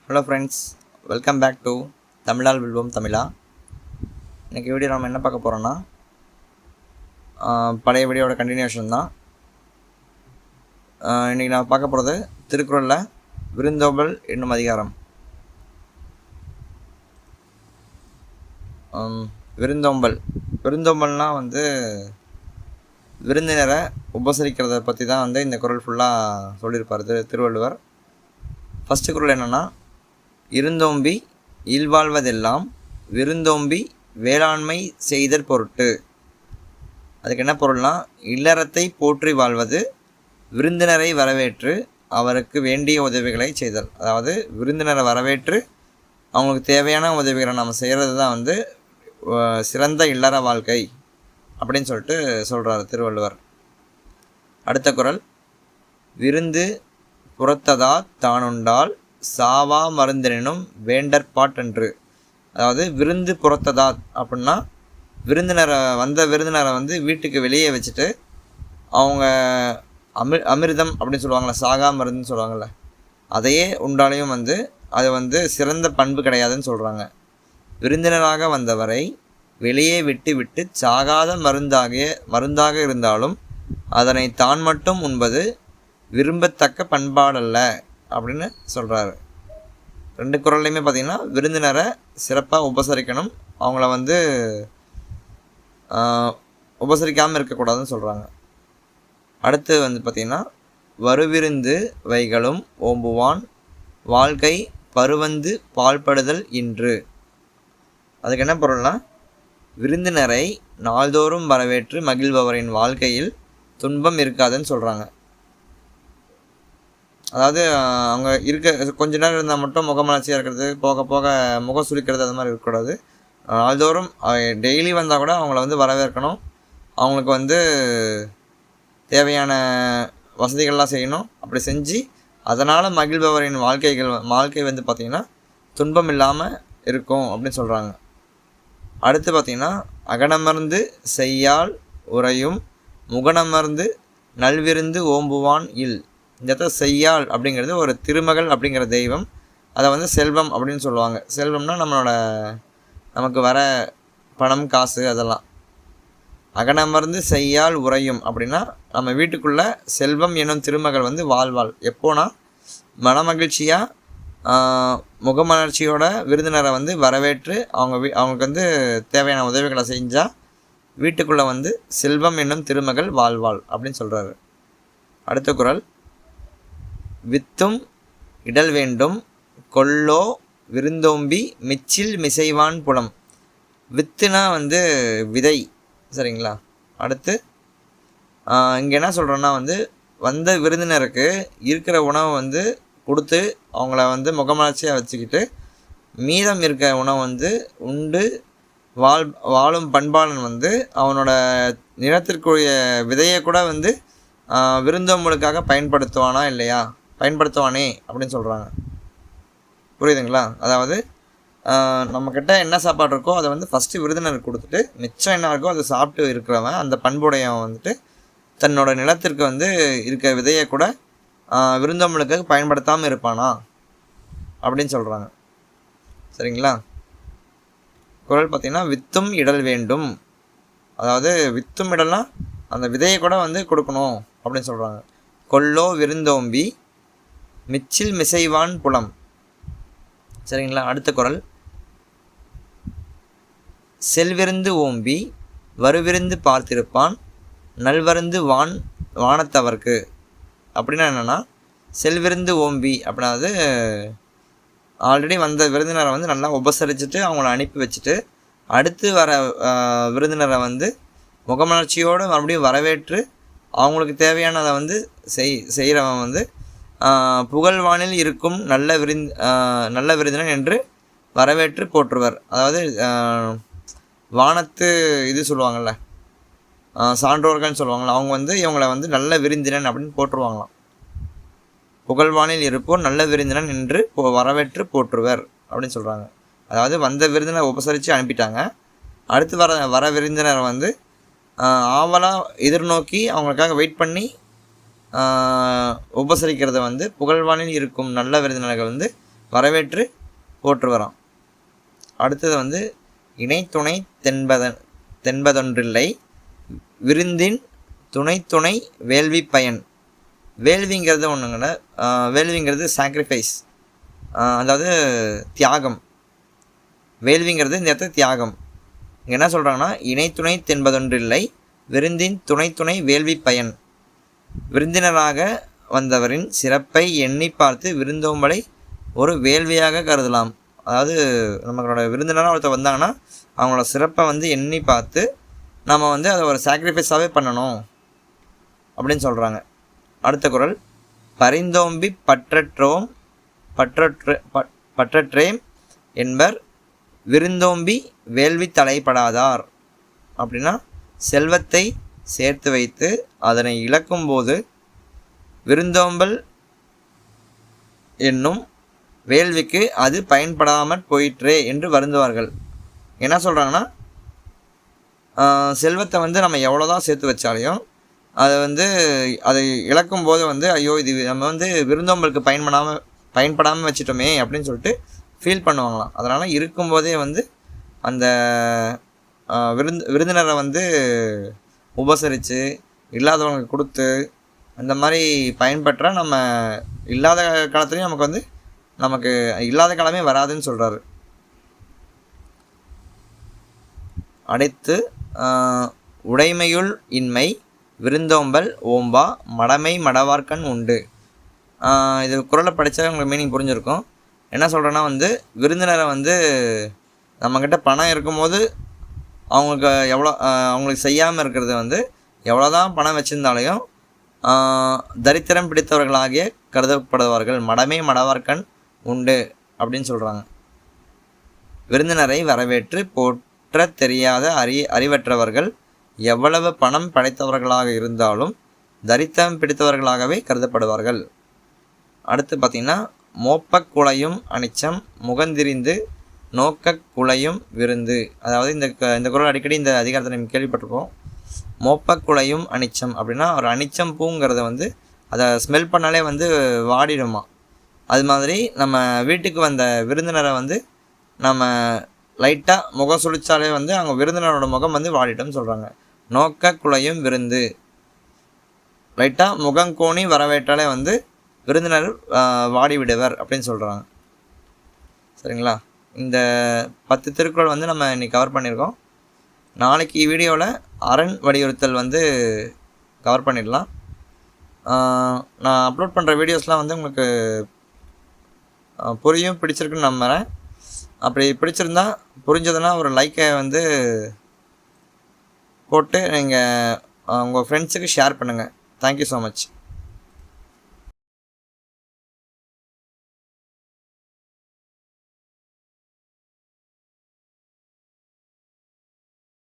Hello friends, welcome back to தமிழால் வில்வோம் தமிழா. இன்றைக்கி வீடியோ நம்ம என்ன பார்க்க போகிறோன்னா, பழைய வீடியோட கண்டினியூஷன் தான். இன்றைக்கி நான் பார்க்க போகிறது திருக்குறளில் விருந்தோம்பல் என்னும் அதிகாரம். விருந்தோம்பல்னால் விருந்தினரை உபசரிக்கிறத பற்றி தான் இந்த குறள் ஃபுல்லாக சொல்லியிருப்பார் திருவள்ளுவர். ஃபஸ்ட்டு குறள் என்னென்னா, இருந்தோம்பி இல்வாழ்வதெல்லாம் விருந்தோம்பி வேளாண்மை செய்தற் பொருட்டு. அதுக்கு என்ன பொருள்னா, இல்லறத்தை போற்றி வாழ்வது, விருந்தினரை வரவேற்று அவருக்கு வேண்டிய உதவிகளை செய்தல். அதாவது விருந்தினரை வரவேற்று அவங்களுக்கு தேவையான உதவிகளை நம்ம செய்கிறது தான் சிறந்த இல்லற வாழ்க்கை அப்படின்னு சொல்கிறார் திருவள்ளுவர். அடுத்த குறள், விருந்து புறத்ததா தானுண்டால் சாவா மருந்தினும் வேண்டற்பாட்டன்று. அதாவது விருந்து புறத்ததா அப்படின்னா, விருந்தினரை வீட்டுக்கு வெளியே வச்சுட்டு அவங்க அமிர்தம் அப்படின்னு சொல்லுவாங்கள்ல, சாகா மருந்துன்னு சொல்லுவாங்கள்ல, அதையே உண்டாலையும் அது சிறந்த பண்பு கிடையாதுன்னு சொல்கிறாங்க. விருந்தினராக வந்தவரை வெளியே விட்டு சாகாத மருந்தாக இருந்தாலும் அதனை தான் மட்டும் உண்பது விரும்பத்தக்க பண்பாடல்ல அப்படின்னு சொல்கிறாரு. ரெண்டு குறள்லையுமே பார்த்திங்கன்னா விருந்தினரை சிறப்பாக உபசரிக்கணும், அவங்கள உபசரிக்காமல் இருக்கக்கூடாதுன்னு சொல்கிறாங்க. அடுத்து பார்த்திங்கன்னா, வருவிருந்து வைகளும் ஓம்புவான் வாழ்க்கை பருவந்து பாழ்படுதல் இன்று. அதுக்கு என்ன பொருள்னா, விருந்தினரை நாள்தோறும் வரவேற்று மகிழ்பவரின் வாழ்க்கையில் துன்பம் இருக்காதுன்னு சொல்கிறாங்க. அதாவது அவங்க கொஞ்ச நேரம் இருந்தால் மட்டும் முகமலர்ச்சியாக இருக்கிறது, போக போக முகம் சுளிக்கிறது, அது மாதிரி இருக்கக்கூடாது. நாள்தோறும் டெய்லி வந்தால் கூட அவங்கள வரவேற்கணும், அவங்களுக்கு தேவையான வசதிகள்லாம் செய்யணும். அப்படி செஞ்சு அதனால் மகிழ்பவரின் வாழ்க்கை பார்த்திங்கன்னா துன்பம் இல்லாமல் இருக்கும் அப்படின்னு சொல்கிறாங்க. அடுத்து பார்த்திங்கன்னா, அகனமர்ந்து செய்யால் உறையும் முகனமர்ந்து நல்விருந்து ஓம்புவான் இல். இந்த இடத்துல செய்யாள் அப்படிங்கிறது ஒரு திருமகள் அப்படிங்கிற தெய்வம். அதை செல்வம் அப்படின்னு சொல்லுவாங்க. செல்வம்னா நமக்கு வர பணம் காசு அதெல்லாம். அகனமர்ந்து செய்யால் உறையும் அப்படின்னா, நம்ம வீட்டுக்குள்ளே செல்வம் என்னும் திருமகள் வாழ்வாள். எப்போனா, மனமகிழ்ச்சியாக முகமலர்ச்சியோட விருந்தினரை வரவேற்று அவங்களுக்கு தேவையான உதவிகளை செஞ்சால் வீட்டுக்குள்ளே செல்வம் என்னும் திருமகள் வாழ்வாள் அப்படின்னு சொல்கிறாரு. அடுத்த குறள், வித்தும் இடல் வேண்டும் கொல்லோ விருந்தோம்பி மிச்சில் மிசைவான் புலம். வித்துனா விதை, சரிங்களா. அடுத்து இங்கே என்ன சொல்கிறோன்னா, வந்த விருந்தினருக்கு இருக்கிற உணவை கொடுத்து அவங்கள முகமலர்ச்சியாக வச்சுக்கிட்டு மீதம் இருக்க உணவு உண்டு வாழும் பண்பாளன் அவனோட நிலத்திற்குரிய விதையை கூட விருந்தோம்பலுக்காக பயன்படுத்துவானா இல்லையா, பயன்படுத்துவானே அப்படின்னு சொல்கிறாங்க. புரியுதுங்களா? அதாவது நம்மக்கிட்ட என்ன சாப்பாடு இருக்கோ அதை ஃபஸ்ட்டு விருந்தினருக்கு கொடுத்துட்டு மிச்சம் என்ன இருக்கோ அதை சாப்பிட்டு இருக்கிறவன், அந்த பண்புடையவன் தன்னோட நிலத்திற்கு இருக்க விதையை கூட விருந்தோம்பலுக்காக பயன்படுத்தாமல் இருப்பானா அப்படின்னு சொல்கிறாங்க. சரிங்களா? குறள் பார்த்திங்கன்னா, வித்தும் இடல் வேண்டும். அதாவது வித்தும் இடல்னால் அந்த விதையை கூட கொடுக்கணும் அப்படின்னு சொல்கிறாங்க. கொல்லோ விருந்தோம்பி மிச்சில் மிசைவான் புலம். சரிங்களா? அடுத்த குறள், செல்விருந்து ஓம்பி வருவிருந்து பார்த்திருப்பான் நல்வருந்து வானத்தவர்க்கு. அப்படின்னா என்னென்னா, செல்விருந்து ஓம்பி அப்படின்னாது ஆல்ரெடி வந்த விருந்தினரை நல்லா உபசரிச்சுட்டு அவங்கள அனுப்பி வச்சுட்டு அடுத்து வர விருந்தினரை முகமலர்ச்சியோடு மறுபடியும் வரவேற்று அவங்களுக்கு தேவையானதை செய்கிறவன் புகழ்வானில் இருக்கும் நல்ல விருந்தினன் என்று வரவேற்று போற்றுவர். அதாவது வானத்து இது சொல்லுவாங்கள்ல, சான்றோர்கள்னு சொல்லுவாங்களா, அவங்க இவங்களை நல்ல விருந்தினன் அப்படின்னு போற்றுவாங்களாம். புகழ்வானில் இருப்போர் நல்ல விருந்தினன் என்று வரவேற்று போற்றுவர் அப்படின்னு சொல்கிறாங்க. அதாவது வந்த விருந்தினர் உபசரித்து அனுப்பிட்டாங்க, அடுத்து வர விருந்தினர் ஆவலாக எதிர்நோக்கி அவங்களுக்காக வெயிட் பண்ணி உபசரிக்கிறத புகழ்வானில் இருக்கும் நல்ல விருந்தினர்கள் வரவேற்று போற்றுவராம். அடுத்தது வந்து இணைத்துணை தென்பதொன்றில்லை விருந்தின் துணை வேள்வி பயன். வேள்விங்கிறது ஒன்றுங்கள்ல, வேள்விங்கிறது சாக்ரிஃபைஸ், அதாவது தியாகம். வேள்விங்கிறது இந்த இடத்துல தியாகம். இங்கே என்ன சொல்கிறாங்கன்னா, இணைத்துணை தென்பதொன்றில்லை விருந்தின் துணை வேள்வி பயன். விருந்தினராக வந்தவரின் சிறப்பை எண்ணி பார்த்து விருந்தோம்பலை ஒரு வேள்வியாக கருதலாம். அதாவது நம்மளோட விருந்தினராக ஒருத்தர் வந்தாங்கன்னா அவங்களோட சிறப்பை வந்து எண்ணி பார்த்து நம்ம வந்து அதை ஒரு சாக்ரிஃபைஸாகவே பண்ணணும் அப்படின்னு சொல்கிறாங்க. அடுத்த குறள், பரிந்தோம்பி பற்றற்றேம் என்பர் விருந்தோம்பி வேள்வி தலைப்படாதார். அப்படின்னா செல்வத்தை சேர்த்து வைத்து அதனை இழக்கும்போது விருந்தோம்பல் என்னும் வேள்விக்கு அது பயன்படாமல் போயிற்றே என்று வருந்துவார்கள். என்ன சொல்கிறாங்கன்னா, செல்வத்தை வந்து நம்ம எவ்வளோதான் சேர்த்து வச்சாலையும் அதை இழக்கும்போது ஐயோ இது நம்ம வந்து விருந்தோம்பலுக்கு பயன்படாமல் வச்சிட்டோமே அப்படின்னு சொல்லிட்டு ஃபீல் பண்ணுவாங்களாம். அதனால் இருக்கும்போதே அந்த விருந்தினரை உபசரித்து இல்லாதவங்களுக்கு கொடுத்து அந்த மாதிரி பயன்பெற்றா நம்ம இல்லாத காலத்துலேயும் நமக்கு இல்லாத காலமே வராதுன்னு சொல்கிறாரு. அடுத்து உடைமையுள் இன்மை விருந்தோம்பல் ஓம்பா மடமை மடவார்க்கண் உண்டு. இது குறளை படித்தா உங்களுக்கு மீனிங் புரிஞ்சிருக்கும். என்ன சொல்கிறேன்னா விருந்தினரை நம்மக்கிட்ட பணம் இருக்கும்போது அவங்களுக்கு அவங்களுக்கு செய்யாமல் இருக்கிறது எவ்வளோ தான் பணம் வச்சுருந்தாலையும் தரித்திரம் பிடித்தவர்களாகிய கருதப்படுவார்கள். மடமே மடவார்க்கண் உண்டு அப்படின்னு சொல்கிறாங்க. விருந்தினரை வரவேற்று போற்ற தெரியாத அறிவற்றவர்கள் எவ்வளவு பணம் படைத்தவர்களாக இருந்தாலும் தரித்திரம் பிடித்தவர்களாகவே கருதப்படுவார்கள். அடுத்து பார்த்திங்கன்னா, மோப்பக் குலையும் அனிச்சம் முகந்திரிந்து நோக்கக் குலையும் விருந்து. அதாவது இந்த குறள் அடிக்கடி இந்த அதிகாரத்தை நம்ம கேள்விப்பட்டிருப்போம். மோப்பக் குலையும் அனிச்சம் அப்படின்னா ஒரு அனிச்சம் பூங்கிறத அதை ஸ்மெல் பண்ணாலே வாடிடுமா. அது மாதிரி நம்ம வீட்டுக்கு வந்த விருந்தினரை நம்ம லைட்டாக முகம் சுழிச்சாலே அவங்க விருந்தினரோட முகம் வாடிட்டோம்னு சொல்கிறாங்க. நோக்க குலையும் விருந்து, லைட்டாக முகம் கோணி வரவேற்றாலே விருந்தினர் வாடி விடுவர் அப்படின்னு சொல்கிறாங்க. சரிங்களா? இந்த 10 திருக்குறள் நம்ம இன்றைக்கி கவர் பண்ணியிருக்கோம். நாளைக்கு வீடியோவில் அரண் வலியுறுத்தல் கவர் பண்ணிடலாம். நான் அப்லோட் பண்ணுற வீடியோஸ்லாம் உங்களுக்கு பிடிச்சிருக்குன்னு நம்புகிறேன். அப்படி பிடிச்சிருந்தா புரிஞ்சதுன்னா ஒரு லைக்கை போட்டு நீங்கள் உங்கள் ஃப்ரெண்ட்ஸுக்கு ஷேர் பண்ணுங்கள். Thank you so much.